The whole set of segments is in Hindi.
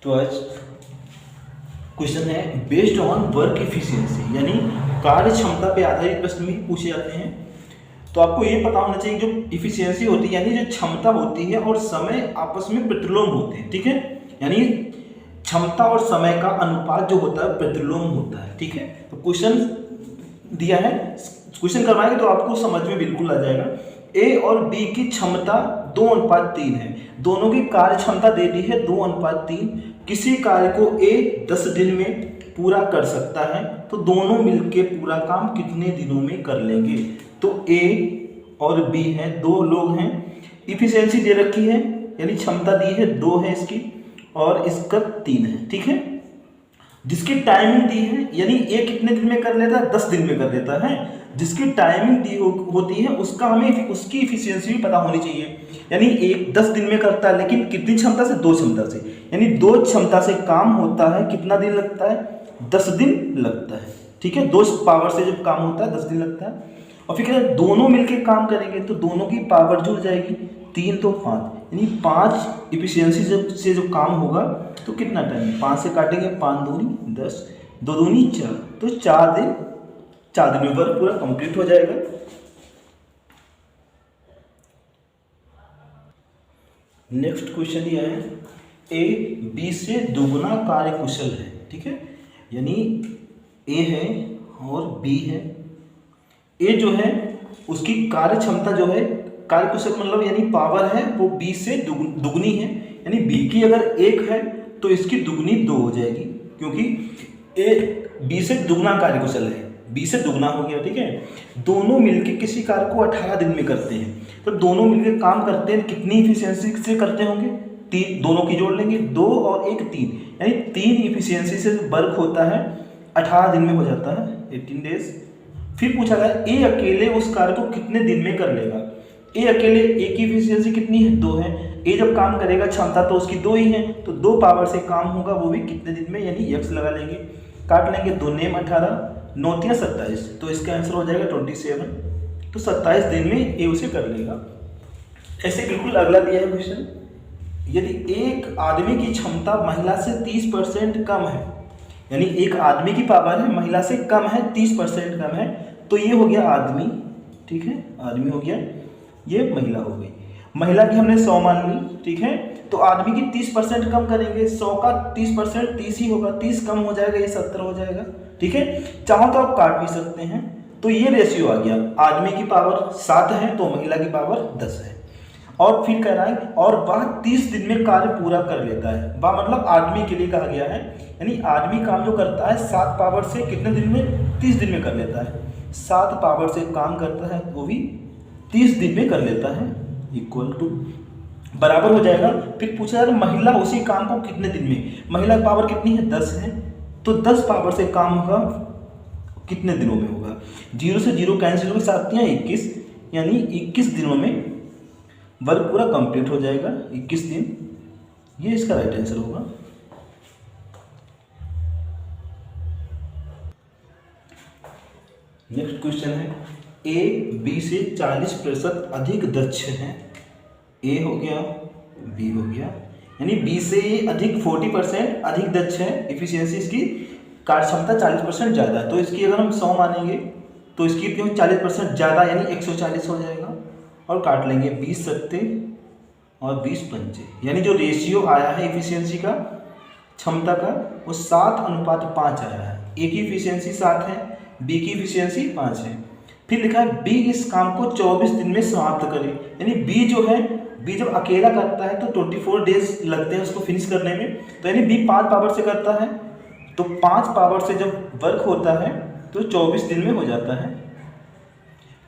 तो आज क्वेश्चन है बेस्ड ऑन वर्क इफिशियंसी, यानी कार्य क्षमता पे आधारित प्रश्न भी पूछे जाते हैं। तो आपको ये पता होना चाहिए जो इफिशियंसी होती है यानी जो क्षमता होती है और समय आपस में प्रतिलोम होते हैं, ठीक है। यानी क्षमता और समय का अनुपात जो होता है प्रतिलोम होता है, ठीक है। तो क्वेश्चन दिया है, क्वेश्चन करवाएंगे तो आपको समझ में बिल्कुल आ जाएगा। ए और बी की क्षमता 2:3 है, दोनों की कार्य क्षमता दे दी है 2:3। किसी कार्य को ए 10 दिन में पूरा कर सकता है तो दोनों मिलके पूरा काम कितने दिनों में कर लेंगे। तो ए और बी है, दो लोग हैं, इफिशियंसी दे रखी है यानी क्षमता दी है 2 है इसकी और इसका 3 है, ठीक है। जिसकी टाइमिंग दी है यानी ए कितने दिन में कर लेता है, 10 दिन में कर लेता है। जिसकी टाइमिंग दी होती है उसका हमें उसकी इफिशियंसी भी पता होनी चाहिए। यानी एक 10 दिन में करता है लेकिन कितनी क्षमता से, 2 क्षमता से, यानी 2 क्षमता से काम होता है, कितना दिन लगता है, 10 दिन लगता है, ठीक है। 2 पावर से जब काम होता है 10 दिन लगता है। और फिर कहते हैं दोनों मिलके काम करेंगे तो दोनों की पावर जुड़ जाएगी, 3 तो 5, यानी 5 इफिशियंसी से जो काम होगा तो कितना टाइम, 5 से काटेंगे, 5 दूनी 10, 2 दूनी 4, तो 4 दिन में वर्क पूरा कंप्लीट हो जाएगा। नेक्स्ट क्वेश्चन ये है, ए बी से दुगुना कार्यकुशल है, ठीक है। यानी ए है और बी है। ए जो है उसकी कार्य क्षमता जो है, कार्यकुशल मतलब यानी पावर है वो बी से दुगनी है। यानी बी की अगर 1 है तो इसकी दुगनी 2 हो जाएगी, क्योंकि ए बी से दुगना कार्यकुशल है, बी से दुगना हो गया, ठीक है। दोनों मिलके किसी कार्य को 18 दिन में करते हैं तो दोनों मिलके काम करते हैं, कितनी इफिशियंसी से करते होंगे, 3, दोनों की जोड़ लेंगे, 2 और 1 3, यानी 3 इफिशियंसी से वर्क होता है, 18 दिन में हो जाता है, 18 डेज। फिर पूछा गया ए अकेले उस कार्य को कितने दिन में कर लेगा। ए अकेले, ए की इफिशियंसी कितनी है, 2 है। ए जब काम करेगा क्षमता तो उसकी 2 ही है, तो 2 पावर से काम होगा, वो भी कितने दिन में, यानी x लगा लेंगे, काट लेंगे, 2 नेम 18, 9 × 27, तो इसका आंसर हो जाएगा 27। तो 27 दिन में ए उसे कर लेगा। ऐसे बिल्कुल अगला दिया है क्वेश्चन, यदि एक आदमी की क्षमता महिला से 30% कम है, यानी एक आदमी की पावर है महिला से कम है, 30% कम है, तो ये हो गया आदमी, ठीक है, आदमी हो गया, ये महिला हो गई। महिला की हमने 100 मान ली, ठीक है, तो आदमी की 30% कम करेंगे, 100 का 30% 30 ही होगा, 30 कम हो जाएगा, ये 70 हो जाएगा, ठीक है। चाहो तो आप काट भी सकते हैं, तो ये रेशियो आ गया, आदमी की पावर 7 है तो महिला की पावर 10 है। और फिर कह रहा है और वह 30 दिन में कार्य पूरा कर लेता है, वह मतलब आदमी के लिए कहा गया है, यानी आदमी काम जो करता है 7 पावर से कितने दिन में, 30 दिन में कर लेता है, 7 पावर से काम करता है वो भी 30 दिन में कर लेता है, इक्वल टू बराबर हो जाएगा। फिर पूछा जा रहा है महिला उसी काम को कितने दिन में, महिला की पावर कितनी है, 10 है, तो 10 पावर से काम होगा कितने दिनों में होगा, 0 से 0 कैंसिल होकर 7 या 21, यानी 21 दिनों में वर्क पूरा कंप्लीट हो जाएगा, 21 दिन, ये इसका राइट आंसर होगा। नेक्स्ट क्वेश्चन है, ए बी से 40% अधिक दक्ष है, ए हो गया, बी हो गया, यानी बी से अधिक 40% अधिक दक्ष है, इफिशियंसी इसकी कार्य क्षमता 40% ज़्यादा है, तो इसकी अगर हम 100 मानेंगे तो इसकी कितनी 40% ज़्यादा, यानी 140 हो जाएगा, और काट लेंगे 20 सत्ते और 20 पंचे, यानी जो रेशियो आया है इफिशियंसी का, क्षमता का, वो 7:5 आया है। ए की इफिशियंसी 7 है, बी की इफिशियंसी 5 है। फिर लिखा है बी इस काम को 24 दिन में समाप्त करे, यानी बी जो है, बी जब अकेला करता है तो 24 डेज लगते हैं उसको फिनिश करने में, तो यानी बी 5 पावर से करता है, तो 5 पावर से जब वर्क होता है तो 24 दिन में हो जाता है।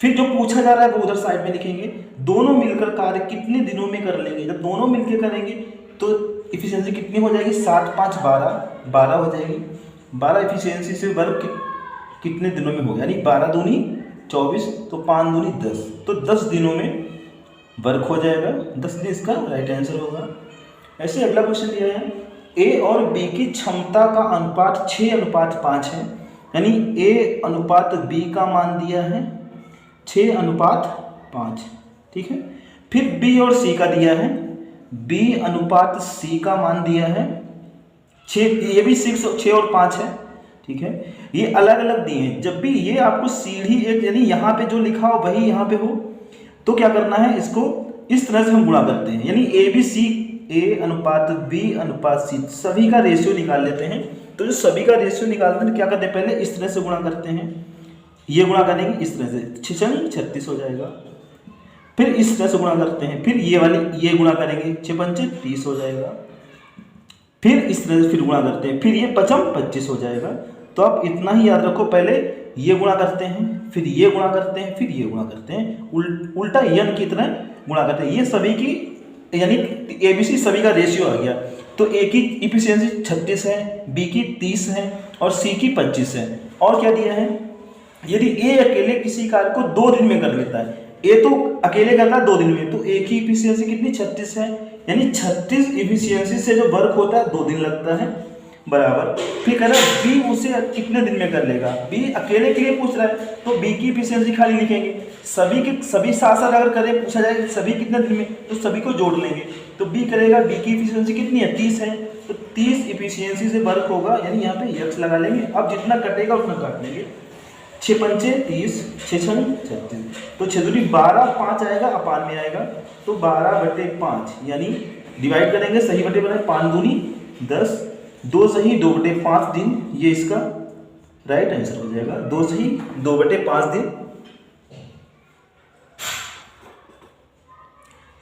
फिर जो पूछा जा रहा है वो उधर साइड में लिखेंगे, दोनों मिलकर कार्य कितने दिनों में कर लेंगे। जब दोनों मिलकर करेंगे तो इफिशियंसी कितनी हो जाएगी, 7 5 12 हो जाएगी, 12 इफिशियंसी से वर्क कितने दिनों में होगा, यानी 12 दूनी 24, तो 5 दूनी 10, तो 10 दिनों में वर्क हो जाएगा, 10 दिन इसका राइट आंसर होगा। ऐसे अगला क्वेश्चन दिया है, ए और बी की क्षमता का अनुपात 6:5 है, यानी ए अनुपात बी का मान दिया है 6:5, ठीक है। फिर बी और सी का दिया है, बी अनुपात सी का मान दिया है ये भी 6 और 5 है, ठीक है। ये अलग अलग दिए हैं। जब भी ये आपको सीढ़ी एक यानी यहाँ पे जो लिखा हो वही यहाँ पे हो, तो क्या करना है, इसको इस तरह से हम गुणा करते हैं, यानी ए बी सी, ए अनुपात बी अनुपात सी, सभी का रेशियो निकाल लेते हैं। तो जो सभी का रेशियो निकालते हैं क्या करते हैं, पहले इस तरह से गुणा करते हैं, ये गुणा करेंगे इस तरह से, 36 हो जाएगा। फिर इस तरह से गुणा करते हैं, फिर ये वाले ये गुणा करेंगे, 6 × 30 हो जाएगा। फिर इस तरह से फिर गुणा करते हैं, फिर ये 25 हो जाएगा। तो आप इतना ही याद रखो, पहले ये गुणा करते हैं, फिर ये गुणा करते हैं, फिर ये गुणा करते हैं, उल्टा यन की तरह गुणा करते हैं। ये सभी की यानी ABC सभी का रेशियो आ गया। तो ए की इफिशियंसी 36 है, बी की 30 है और सी की 25 है। और क्या दिया है, यदि ए अकेले किसी कार्य को 2 दिन में कर लेता है, ए तो अकेले करता है 2 दिन में, तो ए की इफिशियंसी कितनी 36 है, यानी 36 इफिशियंसी से जो वर्क होता है 2 दिन लगता है, बराबर। फिर कह रहा है बी उसे कितने दिन में कर लेगा, बी अकेले के लिए पूछ रहा है, तो बी की इफिशियंसी खाली लिखेंगे, सभी साथ साथ अगर करें पूछा जाए सभी कितने दिन में, तो सभी को जोड़ लेंगे। तो बी करेगा, बी की इफिशियंसी कितनी है 30 है, तो 30 इफिशियंसी से वर्क होगा, यानी यहाँ पे यक्स लगा लेंगे। अब जितना कटेगा उतना काट लेंगे, 6 × 5 = 30, 6 × 6 = 36, तो 6 दूनी 12, 5 आएगा अपान में आएगा, तो 12/5 यानी डिवाइड करेंगे, सही बटे बनाए, 5 दूनी 10, 2 सही 2/5 दिन, ये इसका राइट आंसर हो जाएगा। 2 सही 2/5 दिन,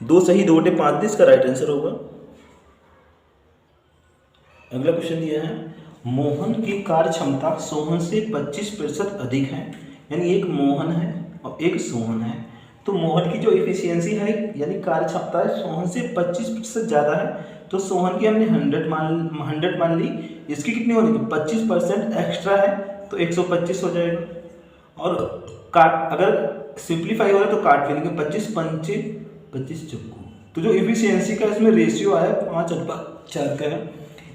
2 सही 2/5 दिन इसका राइट आंसर होगा। अगला क्वेश्चन दिया है, मोहन की कार्य क्षमता सोहन से 25% अधिक है, यानी एक मोहन है और एक सोहन है। तो मोहन की जो इफिशियंसी है यानी कार्य क्षमता है सोहन से 25% ज़्यादा है, तो सोहन की हमने 100 मान ली, इसकी कितनी हो जाएगी 25% एक्स्ट्रा है, तो 125 हो जाएगा। और काट अगर सिंप्लीफाई हो रहा है तो काट लेंगे, 25 × 5 = 25 चक्कू। तो जो इफिशियंसी का इसमें रेशियो आया 5:4 का है।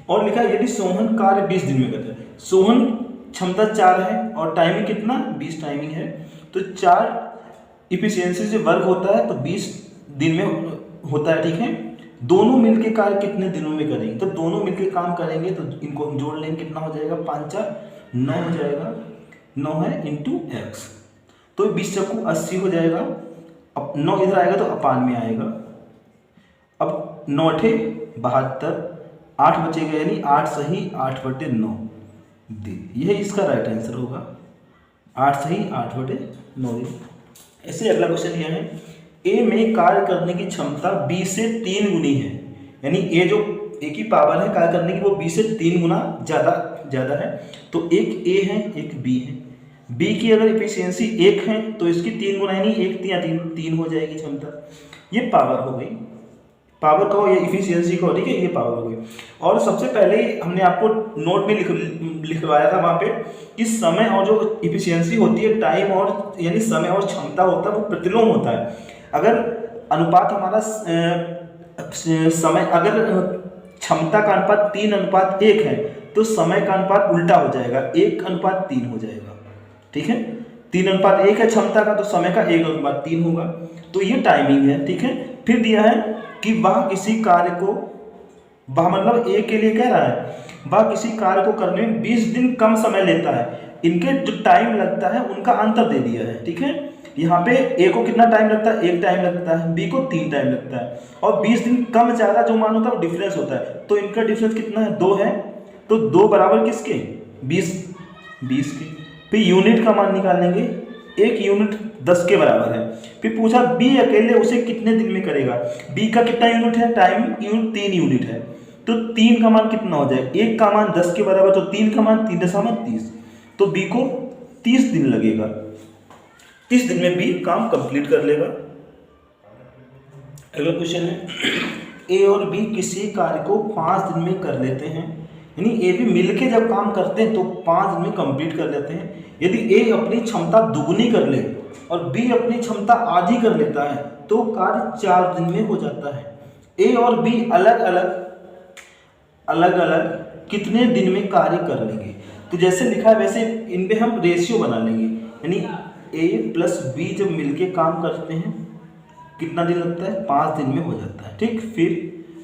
और लिखा है यदि सोहन कार्य 20 दिन में करता है, सोहन क्षमता 4 है और टाइमिंग कितना 20 टाइमिंग है, तो 4 इफिशियंसी से वर्क होता है, तो 20 दिन में होता है, ठीक है। दोनों मिलके कार्य कितने दिनों में करेंगे, तो दोनों मिलके काम करेंगे, तो इनको हम जोड़ लेंगे, कितना हो जाएगा 5 × 4 = 9 हो जाएगा, 9 है × x, तो 20 चक्कू 80 हो जाएगा। अब 9 इधर आएगा तो अपान में आएगा, अब 9 × 8 = 72, 8 बचेगा, यानी 8 सही 8/9 दिन, यह इसका राइट आंसर होगा, 8 सही 8/9 दिन। ऐसे अगला क्वेश्चन दिया है, ए में कार्य करने की क्षमता बी से 3 गुनी है, यानी ए जो ए की पावर है कार्य करने की वो बी से 3 गुना ज़्यादा है। तो एक ए है एक बी है, बी की अगर इफिशियंसी 1 है तो इसकी 3 गुना यानी 1 × 3 हो जाएगी क्षमता। ये पावर हो गई, पावर का हो या इफिशियंसी का हो, ठीक है, ये पावर हो गई। और सबसे पहले हमने आपको नोट में लिखवाया था वहाँ पे कि समय और जो इफिशियंसी होती है टाइम और यानी समय और क्षमता होता है वो प्रतिलोम होता है। अगर अनुपात हमारा समय अगर क्षमता का अनुपात 3:1 है तो समय का अनुपात उल्टा हो जाएगा, 1:3 हो जाएगा, ठीक है। 3:1 है क्षमता का, तो समय का 1:3 होगा, तो ये टाइमिंग है, ठीक है। फिर दिया है कि वह किसी कार्य को, वह मतलब ए के लिए कह रहा है, वह किसी कार्य को करने में 20 दिन कम समय लेता है, इनके जो टाइम लगता है उनका अंतर दे दिया है, ठीक है। यहाँ पे ए को कितना टाइम लगता है 1 टाइम लगता है, बी को 3 टाइम लगता है, और 20 दिन कम ज़्यादा जो मान होता है वो डिफरेंस होता है, तो इनका डिफरेंस कितना है 2 है, तो 2 बराबर किसके 20 के। फिर यूनिट का मान निकालेंगे, 1 यूनिट 10 के बराबर है। फिर पूछा बी अकेले उसे कितने दिन में करेगा, बी का कितना यूनिट है टाइम यूनिट 3 यूनिट है, तो 3 का मान कितना हो जाए, 1 का मान 10 के बराबर, तो 3 का मान 3.30, तो बी को 30 दिन लगेगा, 30 दिन में बी काम कंप्लीट कर लेगा। अगला क्वेश्चन है, ए और बी किसी कार्य को 5 दिन में कर लेते हैं, यानी ए बी मिलके जब काम करते हैं तो 5 दिन में कंप्लीट कर लेते हैं। यदि ए अपनी क्षमता दुगुनी कर ले और बी अपनी क्षमता आधी कर लेता है तो कार्य 4 दिन में हो जाता है। ए और बी अलग अलग कितने दिन में कार्य कर लेंगे, तो जैसे लिखा है वैसे इन पे हम रेशियो बना लेंगे, यानी ए प्लस बी जब मिलके काम करते हैं कितना दिन लगता है 5 दिन में हो जाता है, ठीक।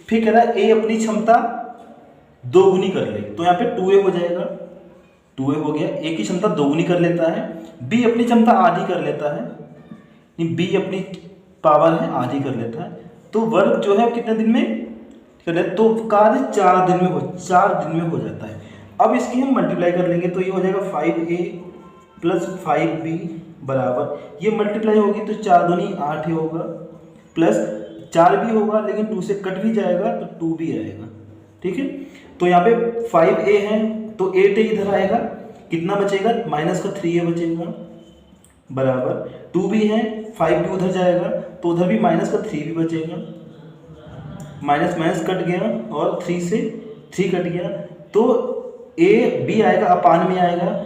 फिर कह रहा है ए अपनी क्षमता दोगुनी कर ले, तो यहाँ पे 2a हो जाएगा, 2a हो गया। a की क्षमता दोगुनी कर लेता है, b अपनी क्षमता आधी कर लेता है, b अपनी पावर है आधी कर लेता है, तो वर्ग जो है कितने दिन में कर ले, तो कार्य 4 दिन में हो जाता है। अब इसकी हम मल्टीप्लाई कर लेंगे, तो ये हो जाएगा 5a प्लस 5b बराबर, ये मल्टीप्लाई होगी तो 4 दूनी 8 होगा, प्लस 4 भी होगा लेकिन 2 से कट भी जाएगा तो 2 भी आएगा, ठीक है। तो यहाँ पे 5a है तो 8a इधर आएगा, कितना बचेगा, माइनस का 3a बचेगा बराबर, 2 भी है 5 भी उधर जाएगा तो उधर भी माइनस का 3 भी बचेगा, माइनस माइनस कट गया और 3 से 3 कट गया, तो a b आएगा अपान में आएगा,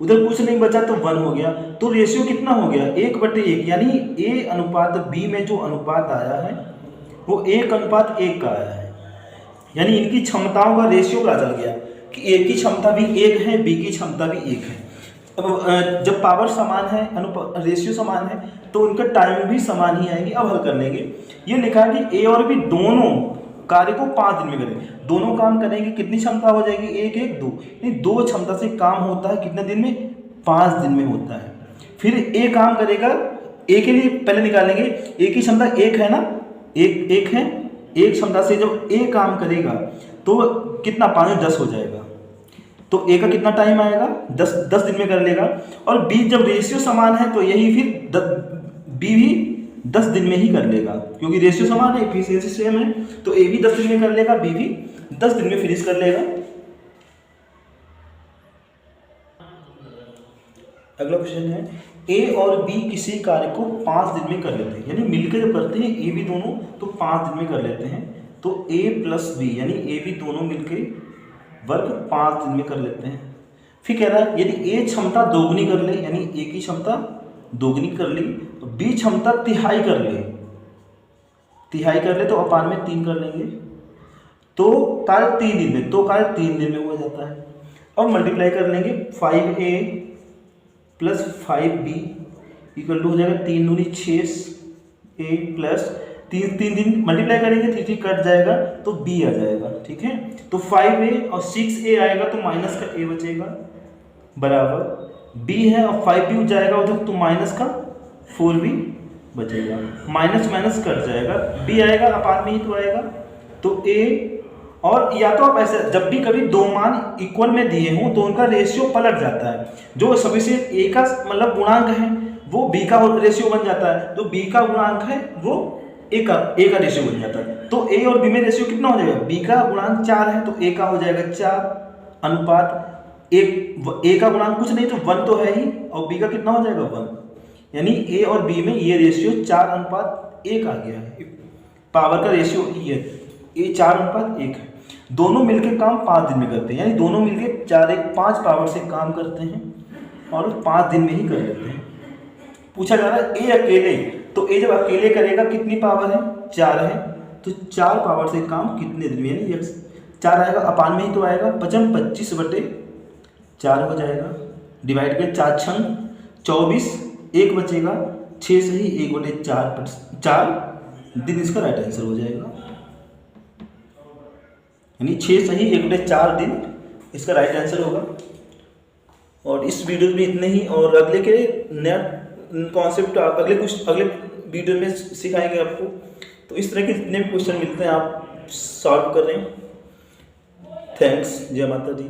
उधर कुछ नहीं बचा तो 1 हो गया, तो रेशियो कितना हो गया 1/1, यानी a अनुपात b में जो अनुपात आया है वो 1:1 का आया है, यानी इनकी क्षमताओं का रेशियो पता चल गया कि a की क्षमता भी 1 है, b की क्षमता भी 1 है। अब जब पावर समान है, रेशियो समान है, तो उनका टाइम भी समान ही आएगी। अब हल कर लेंगे, ये लिखा है कि a और b दोनों कार्य को 5 दिन में करेंगे, दोनों काम करेंगे, कितनी क्षमता हो जाएगी 1 1 2, नहीं 2 क्षमता से काम होता है कितने दिन में, 5 दिन में होता है। फिर a काम करेगा, a के लिए पहले निकालेंगे, a की क्षमता 1 है ना, 1 है, 1 क्षमता से जब a काम करेगा तो कितना 5 10 हो जाएगा, तो a का कितना टाइम आएगा 10 दिन में कर लेगा। और b जब रेशियो समान है तो यही फिर b भी 10 दिन में ही कर लेगा, क्योंकि रेशियो समान है, एफिशिएंसी सेम है, तो a भी 10 दिन में कर लेगा, b भी 10 दिन में फिनिश कर लेगा। अगला क्वेश्चन है, a और b किसी कार्य को 5 दिन में कर लेते हैं, यानी मिलकर जब करते हैं a b दोनों तो 5 दिन में कर लेते हैं, तो a प्लस b यानी a b दोनों मिलकर वर्ग 5 दिन में कर लेते हैं। फिर कह रहा है यदि a क्षमता दोगुनी कर ले, यानी a की क्षमता दोगुनी कर ली, तो b क्षमता तिहाई कर ले तो अपान में 3 कर लेंगे, तो कार्य 3 दिन में, तो कार्य 3 दिन में हो जाता है। अब मल्टीप्लाई कर लेंगे, 5a plus 5b equal to हो जाएगा 3 दूनी 6a प्लस 3 दिन मल्टीप्लाई करेंगे, 3 कट जाएगा तो b आ जाएगा, ठीक है। तो 5a और 6a आएगा तो माइनस का a बचेगा बराबर, b है और 5b जाएगा उधर तो माइनस का 4b बचेगा, माइनस माइनस कट जाएगा, b आएगा अपान में ही तो आएगा, तो a, और या तो आप ऐसे जब भी कभी दो मान इक्वल में दिए हों तो उनका रेशियो पलट जाता है, जो सभी से a का मतलब गुणांक है वो b का रेशियो बन जाता है, जो b का गुणांक है वो a का रेशियो बन जाता है। तो a और b में रेशियो कितना हो जाएगा, b का गुणांक 4 है तो a का हो जाएगा 4 अनुपात a का गुणांक कुछ नहीं तो 1 तो है ही, और b का कितना हो जाएगा 1, यानी a और b में ये रेशियो 4:1 आ गया है, पावर का रेशियो ये है, 4:1 है। दोनों मिलकर काम 5 दिन में करते हैं, यानी दोनों मिलकर 4 1 5 पावर से काम करते हैं और 5 दिन में ही कर लेते हैं। पूछा जा रहा है a अकेले, तो a जब अकेले करेगा कितनी पावर है 4 है, तो 4 पावर से काम कितने दिन में, यानी 4 आएगा अपान में ही तो आएगा, 25/4 हो जाएगा, डिवाइड कर 4 छंग 24, 1 बचेगा, 6 से ही 1/4 दिन इसका राइट आंसर हो जाएगा, यानी 6 सही 1/4 दिन इसका राइट आंसर होगा। और इस वीडियो में इतने ही, और अगले के नया कॉन्सेप्ट अगले वीडियो में सिखाएंगे आपको। तो इस तरह के जितने भी क्वेश्चन मिलते हैं आप सॉल्व कर रहे हैं। थैंक्स, जय माता दी।